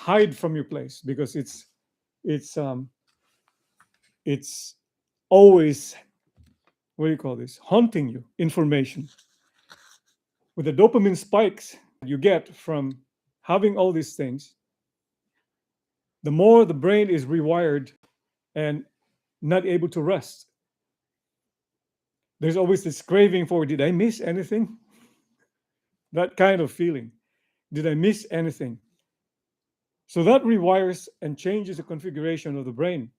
hide from your place because it's always, what do you call this, haunting you, information. With the dopamine spikes you get from having all these things, the more the brain is rewired and not able to rest. There's always this craving for, did I miss anything? That kind of feeling. Did I miss anything? So that rewires and changes the configuration of the brain,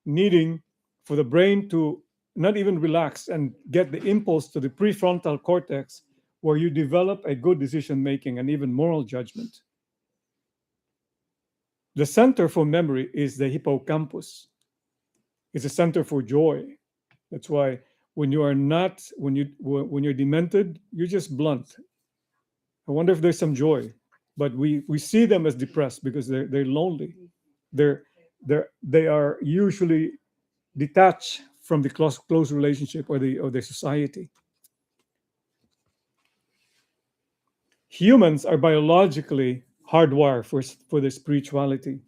needing for the brain to not even relax and get the impulse to the prefrontal cortex, where you develop a good decision making and even moral judgment. The center for memory is the hippocampus. It's a center for joy. That's why when you're demented, you're just blunt. I wonder if there's some joy, but we see them as depressed because they're lonely. They are usually detached from the close relationship or the society. Humans are biologically hardwired for the spirituality.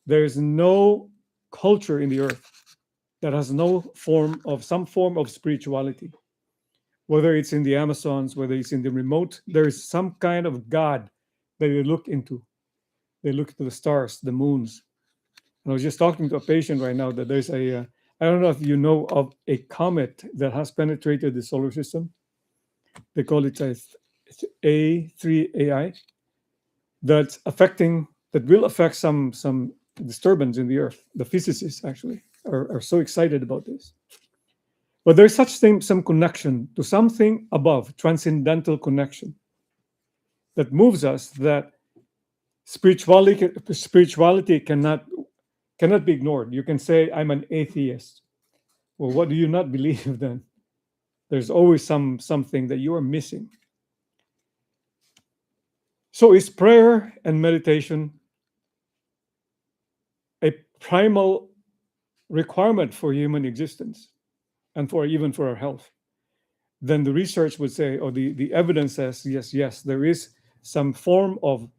There is no culture in the earth that has some form of spirituality. Whether it's in the Amazons, whether it's in the remote, there is some kind of God that they look into. They look to the stars, the moons. And I was just talking to a patient right now that there's I don't know if you know of a comet that has penetrated the solar system. They call it A3AI. That will affect some disturbance in the earth. The physicists actually are so excited about this. But there's some connection to something above, transcendental connection, that moves us, that spirituality cannot be ignored. You can say, I'm an atheist. Well, what do you not believe then? There's always something that you are missing. So is prayer and meditation a primal requirement for human existence and even for our health? Then the research would say, or the evidence says, yes, there is some form of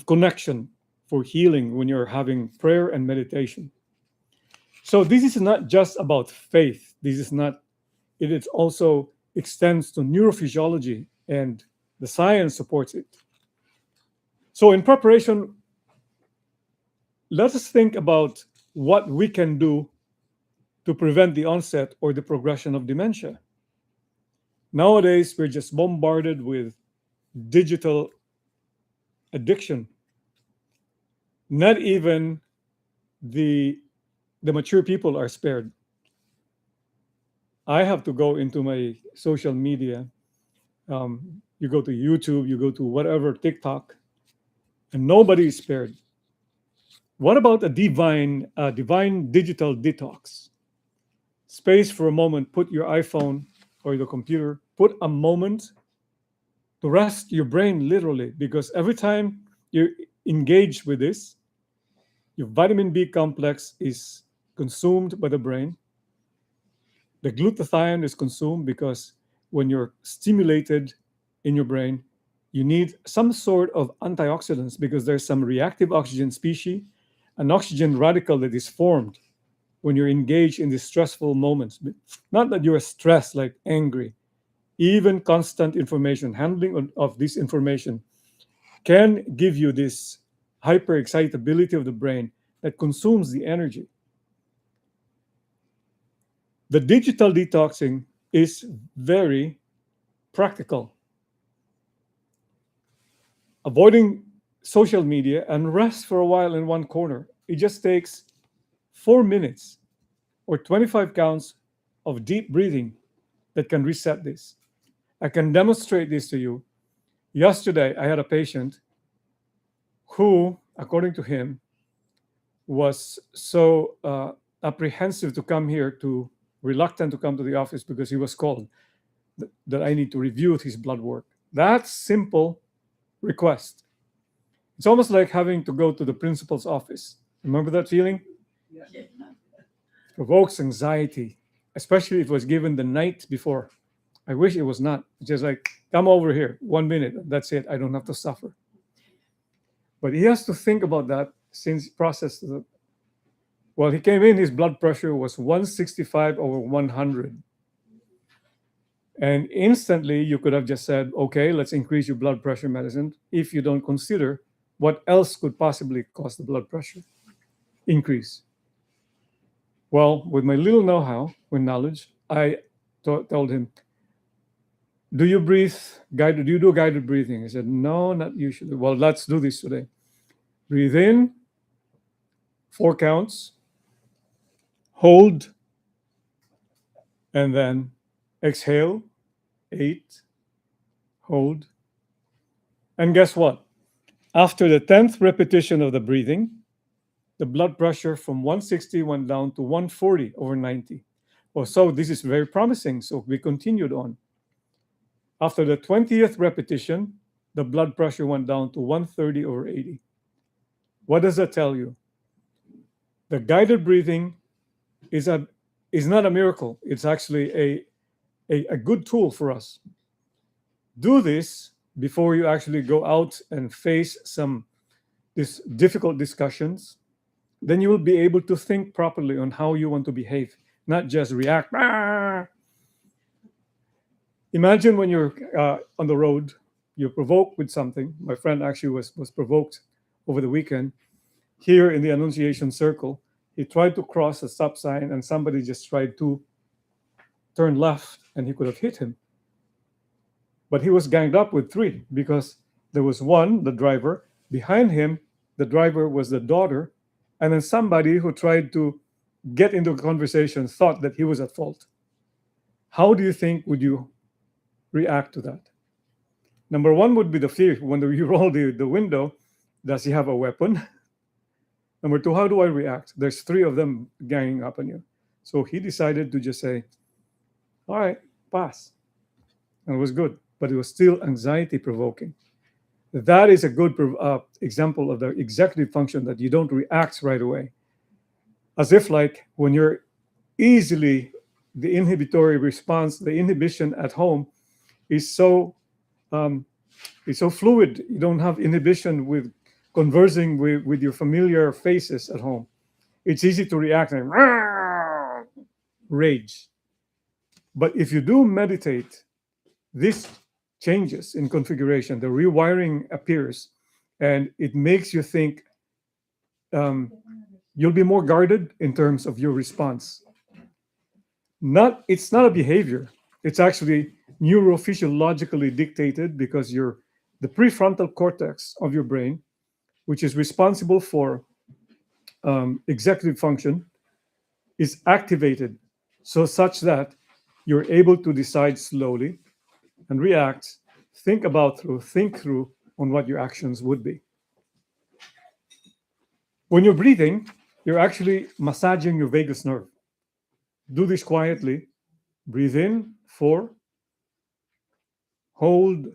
connection for healing when you're having prayer and meditation. So this is not just about faith. It also extends to neurophysiology, and the science supports it. So in preparation, let us think about what we can do to prevent the onset or the progression of dementia. Nowadays, we're just bombarded with digital addiction. Not even the mature people are spared. I have to go into my social media. You go to YouTube, you go to whatever, TikTok, and nobody is spared. What about a divine digital detox? Space for a moment, put your iPhone or the computer, put a moment to rest your brain, literally, because every time you engage with this, your vitamin B complex is consumed by the brain. The glutathione is consumed because when you're stimulated in your brain, you need some sort of antioxidants because there's some reactive oxygen species, an oxygen radical that is formed when you're engaged in these stressful moments. Not that you're stressed, like angry. Even constant information, handling of this information can give you this hyperexcitability of the brain that consumes the energy. The digital detoxing is very practical. Avoiding social media and rest for a while in one corner. It just takes 4 minutes or 25 counts of deep breathing that can reset this. I can demonstrate this to you. Yesterday, I had a patient who, according to him, was so apprehensive to come here, reluctant to come to the office because he was called that I need to review his blood work. That simple request. It's almost like having to go to the principal's office. Remember that feeling? Yeah. Provokes anxiety, especially if it was given the night before. I wish it was not. It's just like, come over here, 1 minute, that's it. I don't have to suffer. But he has to think about that since process. Well, he came in, his blood pressure was 165 over 100. And instantly you could have just said, okay, let's increase your blood pressure medicine if you don't consider what else could possibly cause the blood pressure increase. Well, with my little know-how, with knowledge, I told him, do you breathe guided? Do you do guided breathing? He said, no, not usually. Well, let's do this today. Breathe in, 4 counts, hold, and then exhale, 8, hold. And guess what? After the 10th repetition of the breathing, the blood pressure from 160 went down to 140 over 90. Well, so this is very promising. So we continued on. After the 20th repetition, the blood pressure went down to 130 over 80. What does that tell you? The guided breathing is not a miracle. It's actually a good tool for us. Do this before you actually go out and face these difficult discussions. Then you will be able to think properly on how you want to behave, not just react. Imagine when you're on the road, you're provoked with something. My friend actually was provoked over the weekend. Here in the Annunciation Circle, he tried to cross a stop sign and somebody just tried to turn left and he could have hit him. But he was ganged up with 3 because there was one, the driver. Behind him, the driver was the daughter. And then somebody who tried to get into a conversation thought that he was at fault. How do you think would you react to that? Number 1 would be the fear. When you roll the window, does he have a weapon? Number 2, how do I react? There's 3 of them ganging up on you. So he decided to just say, all right, pass. And it was good, but it was still anxiety provoking. That is a good example of the executive function, that you don't react right away. As if like when you're easily, the inhibitory response, the inhibition at home is so fluid. You don't have inhibition with conversing with your familiar faces at home. It's easy to react and rage. But if you do meditate, this changes in configuration. The rewiring appears, and it makes you think you'll be more guarded in terms of your response. It's not a behavior. It's actually neurophysiologically dictated because the prefrontal cortex of your brain, which is responsible for executive function, is activated such that you're able to decide slowly and react, think through on what your actions would be. When you're breathing, you're actually massaging your vagus nerve. Do this quietly. Breathe in, 4. Hold,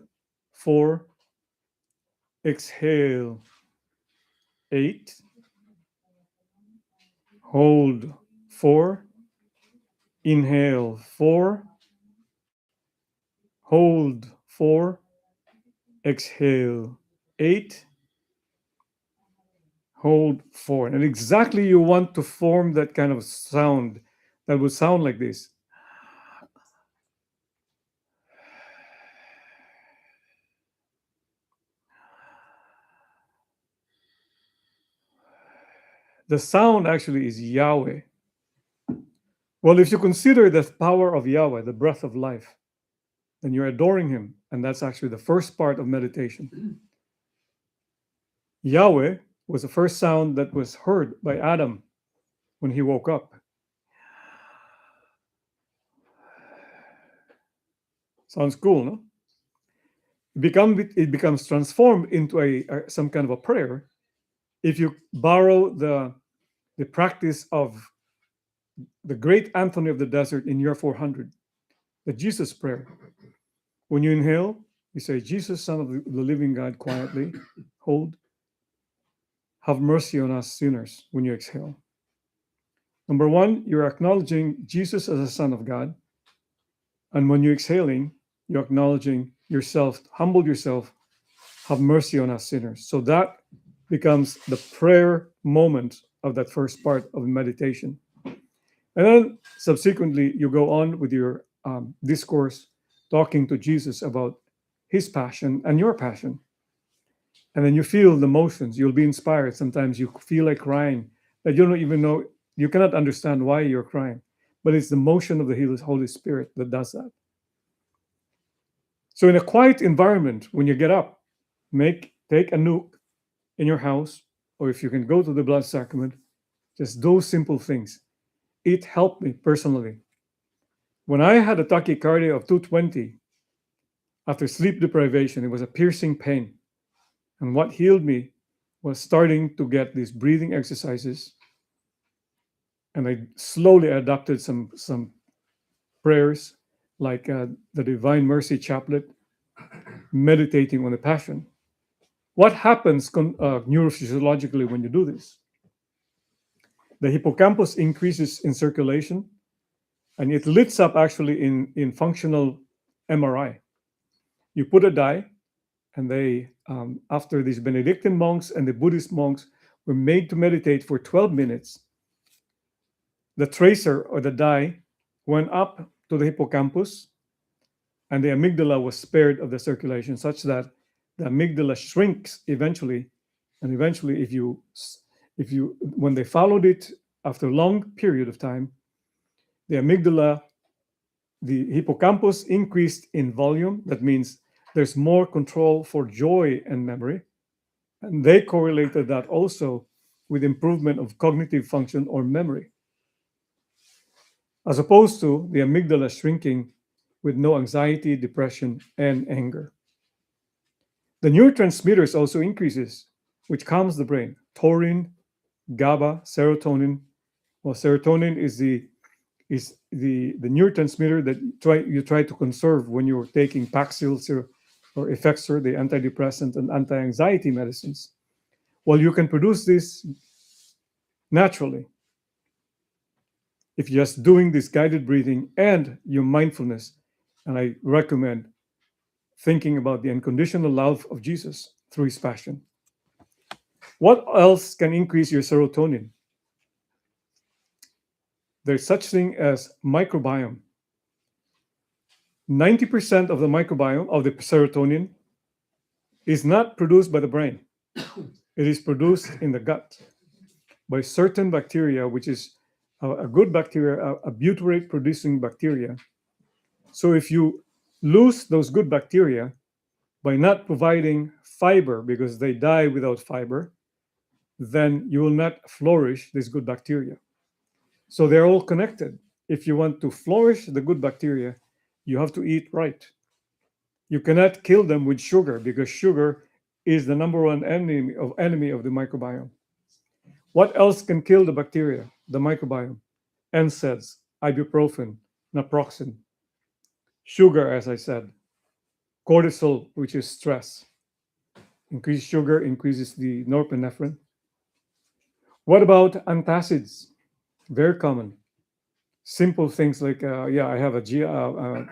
4. Exhale, 8. Hold, 4. Inhale, 4. Hold, 4. Exhale, 8. Hold, 4. And exactly you want to form that kind of sound that would sound like this. The sound actually is Yahweh. Well, if you consider the power of Yahweh, the breath of life, then you're adoring him. And that's actually the first part of meditation. Yahweh was the first sound that was heard by Adam when he woke up. Sounds cool, no? It becomes transformed into some kind of a prayer if you borrow the practice of the great Anthony of the Desert in year 400, the Jesus prayer. When you inhale, you say, Jesus, Son of the living God, quietly, hold, have mercy on us sinners when you exhale. Number 1, you're acknowledging Jesus as a Son of God. And when you're exhaling, you're acknowledging yourself, humble yourself, have mercy on us sinners. So that becomes the prayer moment of that first part of meditation. And then subsequently, you go on with your discourse, talking to Jesus about his passion and your passion. And then you feel the motions. You'll be inspired. Sometimes you feel like crying, that you don't even know, you cannot understand why you're crying. But it's the motion of the Holy Spirit that does that. So in a quiet environment, when you get up, take a nook in your house, or if you can go to the blood sacrament, just those simple things. It helped me personally. When I had a tachycardia of 220 after sleep deprivation, it was a piercing pain. And what healed me was starting to get these breathing exercises. And I slowly adopted some prayers like the Divine Mercy Chaplet, meditating on the Passion. What happens neurophysiologically when you do this? The hippocampus increases in circulation, and it lights up actually in functional MRI. You put a dye, and they, after these Benedictine monks and the Buddhist monks were made to meditate for 12 minutes, the tracer or the dye went up to the hippocampus, and the amygdala was spared of the circulation, such that the amygdala shrinks eventually. And eventually, if you when they followed it after a long period of time, the amygdala, the hippocampus increased in volume. That means there's more control for joy and memory. And they correlated that also with improvement of cognitive function or memory, as opposed to the amygdala shrinking with no anxiety, depression, and anger. The neurotransmitters also increases, which calms the brain. Taurine, GABA, serotonin. Well, serotonin is the neurotransmitter that you try to conserve when you're taking Paxil or Effexor, the antidepressant and anti-anxiety medicines. Well, you can produce this naturally if you're just doing this guided breathing and your mindfulness. And I recommend thinking about the unconditional love of Jesus through his passion. What else can increase your serotonin? There's such thing as microbiome. 90% of the microbiome of the serotonin is not produced by the brain. It is produced in the gut by certain bacteria, which is a good bacteria, a butyrate producing bacteria. So if you lose those good bacteria by not providing fiber, because they die without fiber, then you will not flourish this good bacteria. So they're all connected. If you want to flourish the good bacteria, you have to eat right. You cannot kill them with sugar, because sugar is the number one enemy of the microbiome. What else can kill the bacteria, the microbiome? NSAIDs, ibuprofen, naproxen. Sugar, as I said. Cortisol, which is stress. Increased sugar increases the norepinephrine. What about antacids? Very common. Simple things like, I have a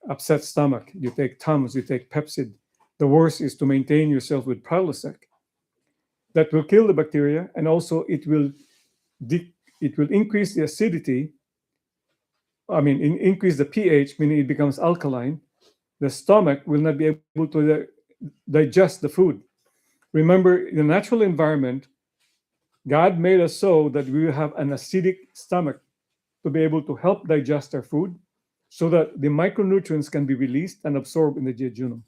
upset stomach. You take Tums, you take Pepsid. The worst is to maintain yourself with Prilosec. That will kill the bacteria, and also it will increase the acidity. Increase the pH, meaning it becomes alkaline. The stomach will not be able to digest the food. Remember, in the natural environment, God made us so that we will have an acidic stomach to be able to help digest our food, so that the micronutrients can be released and absorbed in the jejunum.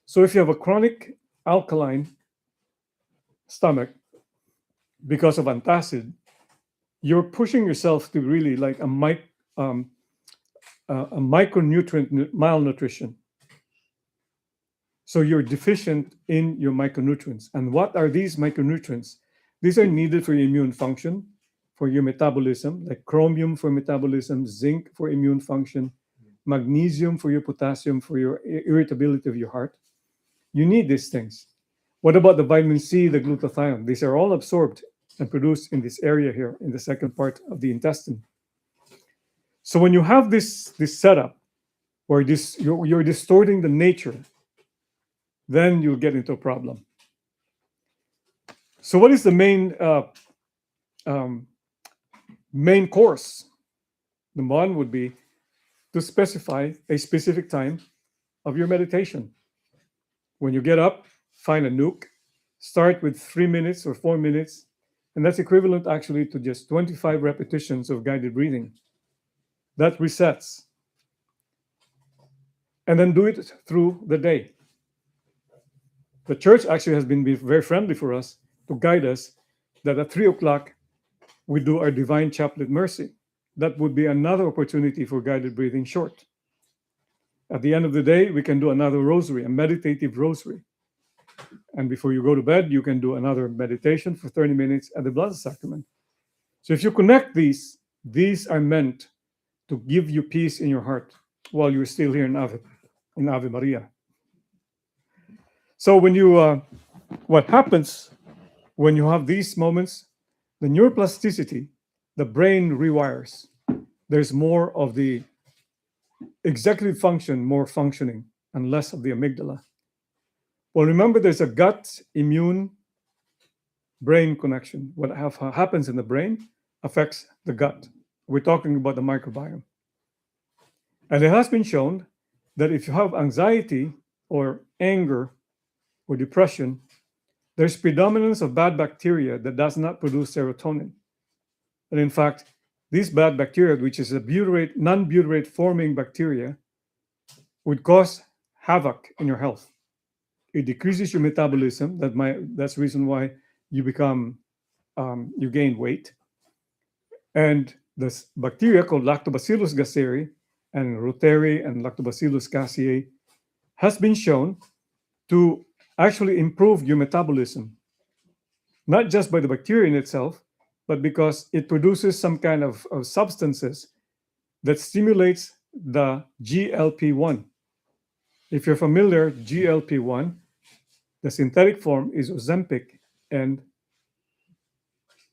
So if you have a chronic alkaline stomach because of antacid, you're pushing yourself to really like a micronutrient malnutrition. So you're deficient in your micronutrients. And what are these micronutrients? These are needed for your immune function, for your metabolism, like chromium for metabolism, zinc for immune function, magnesium for your potassium, for your irritability of your heart. You need these things. What about the vitamin C, the glutathione? These are all absorbed and produced in this area here, in the second part of the intestine. So when you have this setup where you're distorting the nature, then you'll get into a problem. So, what is the um, main course? Number one would be to specify a specific time of your meditation. When you get up, find a nook, start with 3 minutes or 4 minutes, and that's equivalent actually to just 25 repetitions of guided breathing. That resets. And then do it through the day. The church actually has been very friendly for us to guide us that at 3 o'clock we do our divine chaplet mercy. That would be another opportunity for guided breathing short. At the end of the day, we can do another rosary, a meditative rosary. And before you go to bed, you can do another meditation for 30 minutes at the Blessed Sacrament. So if you connect these are meant to give you peace in your heart while you're still here in Ave Maria. So when you, what happens when you have these moments, the neuroplasticity, the brain rewires. There's more of the executive function, more functioning, and less of the amygdala. Well, remember, there's a gut immune brain connection. What happens in the brain affects the gut. We're talking about the microbiome. And it has been shown that if you have anxiety or anger or depression, there's predominance of bad bacteria that does not produce serotonin. And in fact, these bad bacteria, which is a butyrate, non-butyrate forming bacteria, would cause havoc in your health. It decreases your metabolism. That's the reason why you you gain weight. And this bacteria called Lactobacillus gasseri and Rotary and Lactobacillus gassei has been shown to actually improve your metabolism, not just by the bacteria in itself, but because it produces some kind of substances that stimulates the GLP-1. If you're familiar, GLP-1, the synthetic form is Ozempic and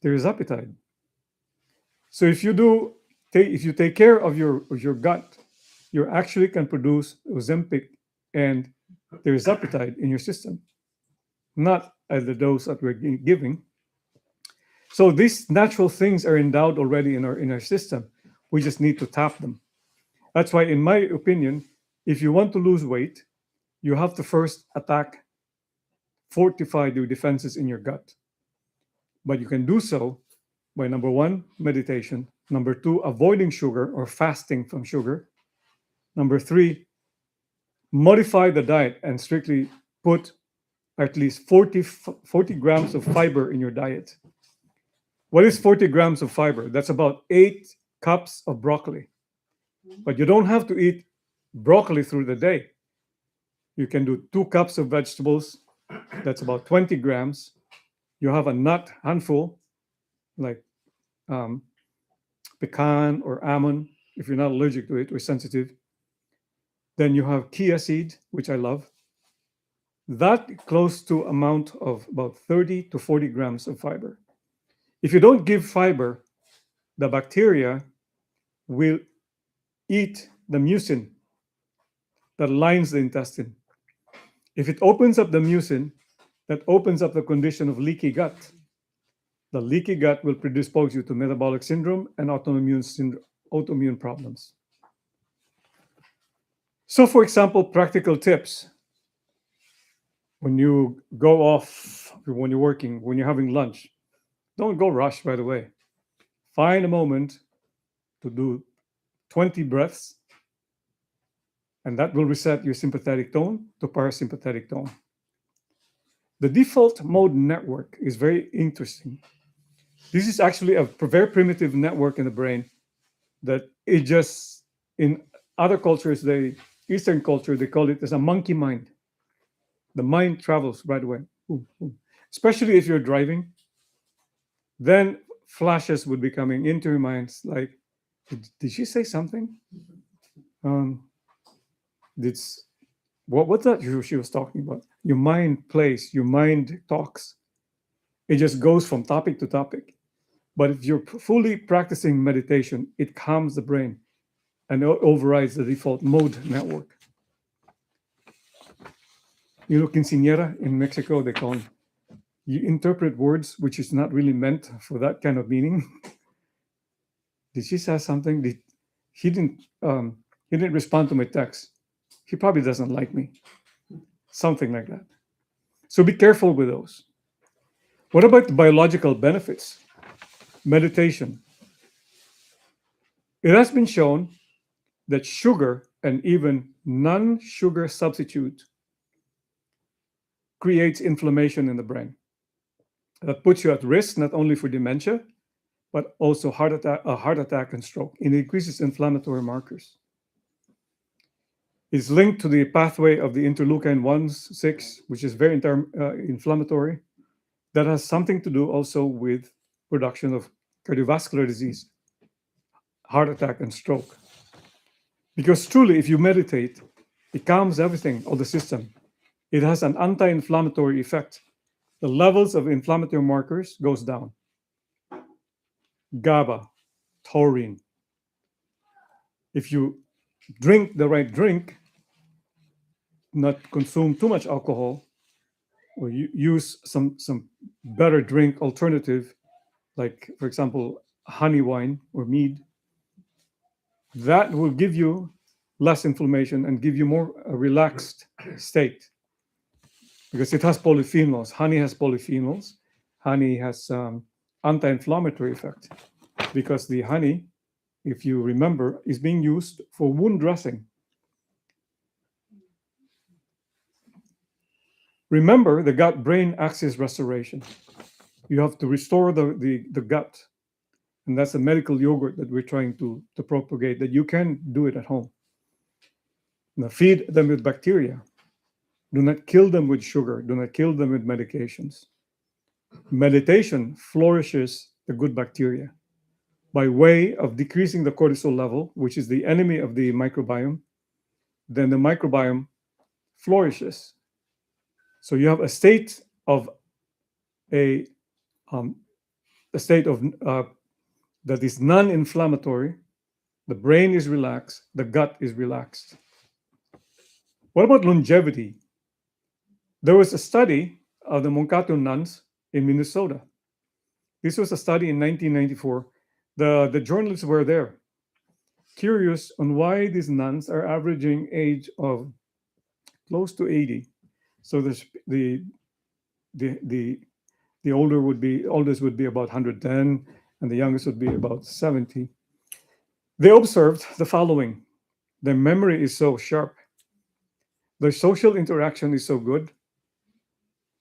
tirzepatide. So if you take care of your gut, you actually can produce Ozempic and tirzepatide in your system, not at the dose that we're giving. So these natural things are endowed already in our system. We just need to tap them. That's why, in my opinion, if you want to lose weight, you have to first fortify the defenses in your gut. But you can do so by, number one, meditation. Number two, avoiding sugar or fasting from sugar. Number three, modify the diet and strictly put at least 40 grams of fiber in your diet. What is 40 grams of fiber? That's about 8 cups of broccoli. But you don't have to eat broccoli through the day. You can do 2 cups of vegetables. That's about 20 grams. You have a nut handful, like pecan or almond, if you're not allergic to it or sensitive. Then you have chia seed, which I love. That close to amount of about 30 to 40 grams of fiber. If you don't give fiber, the bacteria will eat the mucin that lines the intestine. If it opens up the mucin, that opens up the condition of leaky gut. The leaky gut will predispose you to metabolic syndrome and autoimmune problems. So, for example, practical tips. When you go off, when you're working, when you're having lunch, don't go rush right away. Find a moment to do 20 breaths, and that will reset your sympathetic tone to parasympathetic tone. The default mode network is very interesting. This is actually a very primitive network in the brain that it just, in other cultures, Eastern culture, they call it as a monkey mind. The mind travels right away, especially if you're driving. Then flashes would be coming into your minds like, did she say something? What's that she was talking about? Your mind plays, your mind talks. It just goes from topic to topic. But if you're fully practicing meditation, it calms the brain and overrides the default mode network. You know, quinceañera in Mexico, they call them You interpret words which is not really meant for that kind of meaning. Did she say something? He didn't he didn't respond to my text. He probably doesn't like me. Something like that. So be careful with those. What about the biological benefits? Meditation. It has been shown that sugar and even non-sugar substitute creates inflammation in the brain. That puts you at risk not only for dementia, but also heart attack and stroke. It increases inflammatory markers. It's linked to the pathway of the interleukin 1-6, which is very inflammatory. That has something to do also with production of cardiovascular disease, heart attack and stroke. Because truly, if you meditate, it calms everything, all the system. It has an anti-inflammatory effect. The levels of inflammatory markers goes down. GABA, taurine. If you drink the right drink, not consume too much alcohol, or you use some better drink alternative, like, for example, honey wine or mead, that will give you less inflammation and give you more a relaxed state, because it has polyphenols. Honey has polyphenols. Honey has anti-inflammatory effect, because the honey, if you remember, is being used for wound dressing. Remember the gut-brain axis restoration. You have to restore the gut. And that's a medical yogurt that we're trying to propagate, that you can do it at home. Now, feed them with bacteria. Do not kill them with sugar. Do not kill them with medications. Meditation flourishes the good bacteria by way of decreasing the cortisol level, which is the enemy of the microbiome. Then the microbiome flourishes. So you have a state of that is non-inflammatory. The brain is relaxed. The gut is relaxed. What about longevity? There was a study of the Mankato nuns in Minnesota. This was a study in 1994. The journalists were there, curious on why these nuns are averaging age of close to 80. So the oldest would be about 110, and the youngest would be about 70. They observed the following: their memory is so sharp, their social interaction is so good,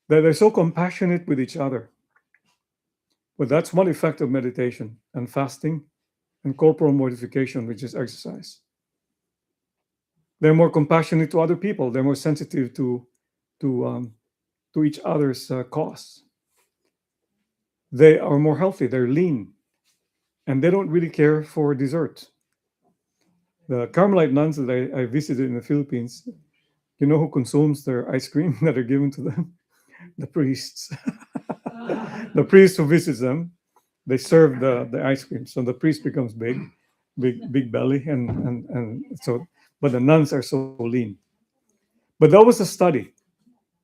that they're so compassionate with each other. But that's one effect of meditation and fasting and corporal mortification, which is exercise. They're more compassionate to other people. They're more sensitive to each other's cause. They are more healthy. They're lean, and they don't really care for dessert. The Carmelite nuns that I visited in the Philippines, you know who consumes their ice cream that are given to them? The priests. The priest who visits them, they serve the ice cream. So the priest becomes big belly, and so, but the nuns are so lean. But that was a study,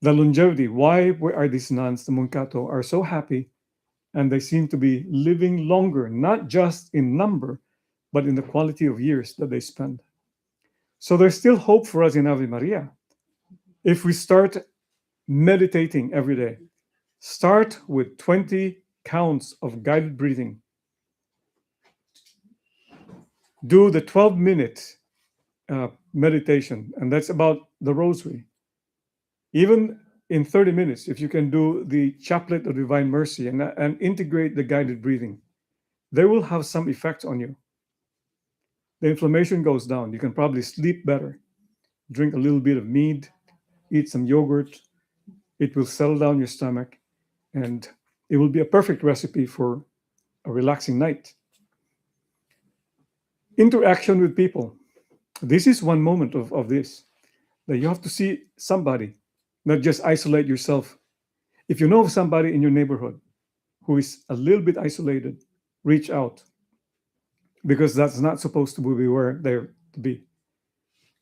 the longevity. Why are these nuns, the Mankato, are so happy, and they seem to be living longer, not just in number, but in the quality of years that they spend. So there's still hope for us in Ave Maria. If we start meditating every day, start with 20 counts of guided breathing. Do the 12-minute meditation, and that's about the rosary. Even in 30 minutes, if you can do the chaplet of divine mercy and integrate the guided breathing, they will have some effect on you. The inflammation goes down. You can probably sleep better. Drink a little bit of mead, eat some yogurt. It will settle down your stomach, and it will be a perfect recipe for a relaxing night. Interaction with people. This is one moment of this, that you have to see somebody, not just isolate yourself. If you know of somebody in your neighborhood who is a little bit isolated, reach out, because that's not supposed to be where they're to be.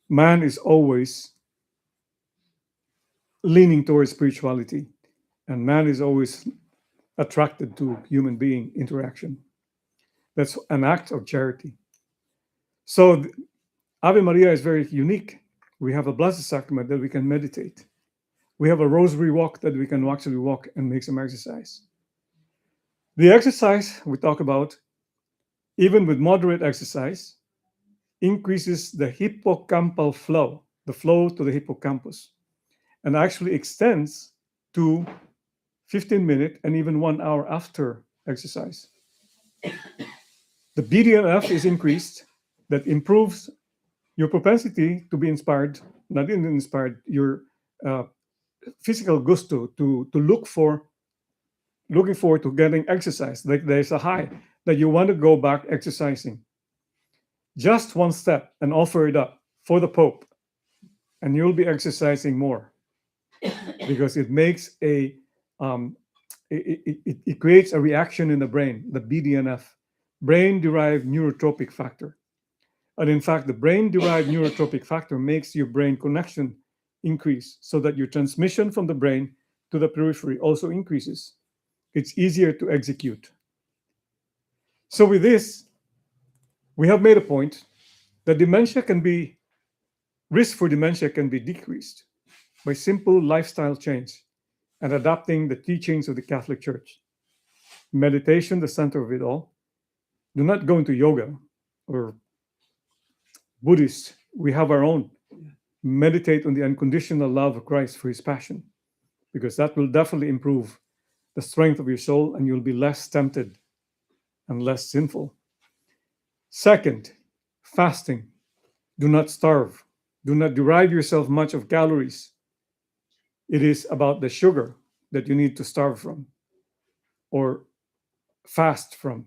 Man is always leaning towards spirituality, And man is always attracted to human being interaction. That's an act of charity. So Ave Maria is very unique. We have a Blessed Sacrament that we can meditate. We have a rosary walk that we can actually walk and make some exercise. The exercise we talk about, even with moderate exercise, increases the hippocampal flow, the flow to the hippocampus, and actually extends to 15-minute and even 1 hour after exercise. The BDNF is increased, that improves your propensity to be inspired, not even inspired, your physical gusto to looking forward to getting exercise. Like there's a high that you want to go back exercising. Just one step and offer it up for the Pope, and you'll be exercising more because it makes it creates a reaction in the brain, the BDNF, brain-derived neurotrophic factor. And in fact, the brain-derived neurotrophic factor makes your brain connection increase so that your transmission from the brain to the periphery also increases. It's easier to execute. So with this, we have made a point that risk for dementia can be decreased by simple lifestyle change and adopting the teachings of the Catholic Church. Meditation, the center of it all. Do not go into yoga or Buddhist. We have our own. Meditate on the unconditional love of Christ for his passion, because that will definitely improve the strength of your soul and you'll be less tempted and less sinful. Second, fasting. Do not starve. Do not derive yourself much of calories. It is about the sugar that you need to starve from or fast from.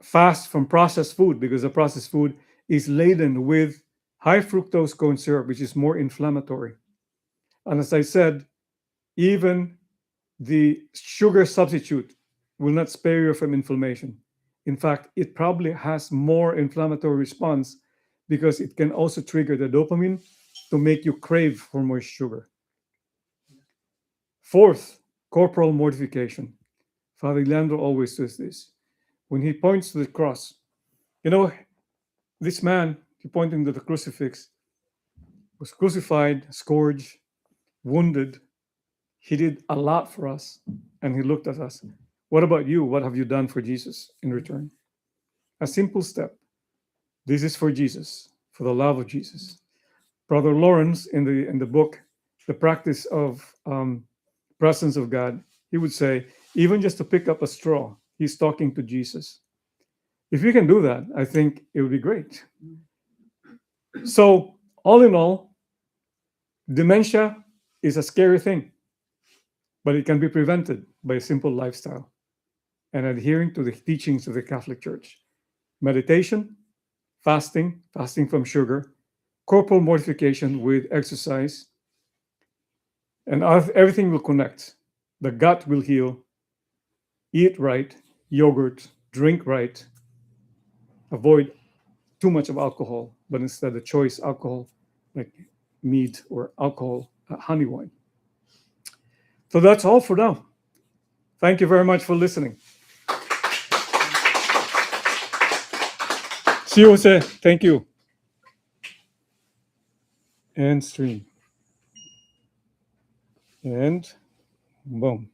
Fast from processed food, because the processed food is laden with high fructose corn syrup, which is more inflammatory. And as I said, even the sugar substitute will not spare you from inflammation. In fact, it probably has more inflammatory response because it can also trigger the dopamine to make you crave for more sugar. Fourth, corporal mortification. Father Leandro always does this. When he points to the cross, this man, he pointing to the crucifix, was crucified, scourged, wounded. He did a lot for us, and he looked at us. What about you? What have you done for Jesus in return? A simple step. This is for Jesus, for the love of Jesus. Brother Lawrence, in the book, The Practice of Presence of God, he would say, even just to pick up a straw, he's talking to Jesus. If you can do that, I think it would be great. So, all in all, dementia is a scary thing, but it can be prevented by a simple lifestyle and adhering to the teachings of the Catholic Church. Meditation, fasting from sugar, corporal mortification with exercise, and everything will connect. The gut will heal, eat right, yogurt, drink right, avoid too much of alcohol, but instead the choice alcohol, like mead or alcohol, honey wine. So that's all for now. Thank you very much for listening. See you, Jose. Thank you. And stream. And boom.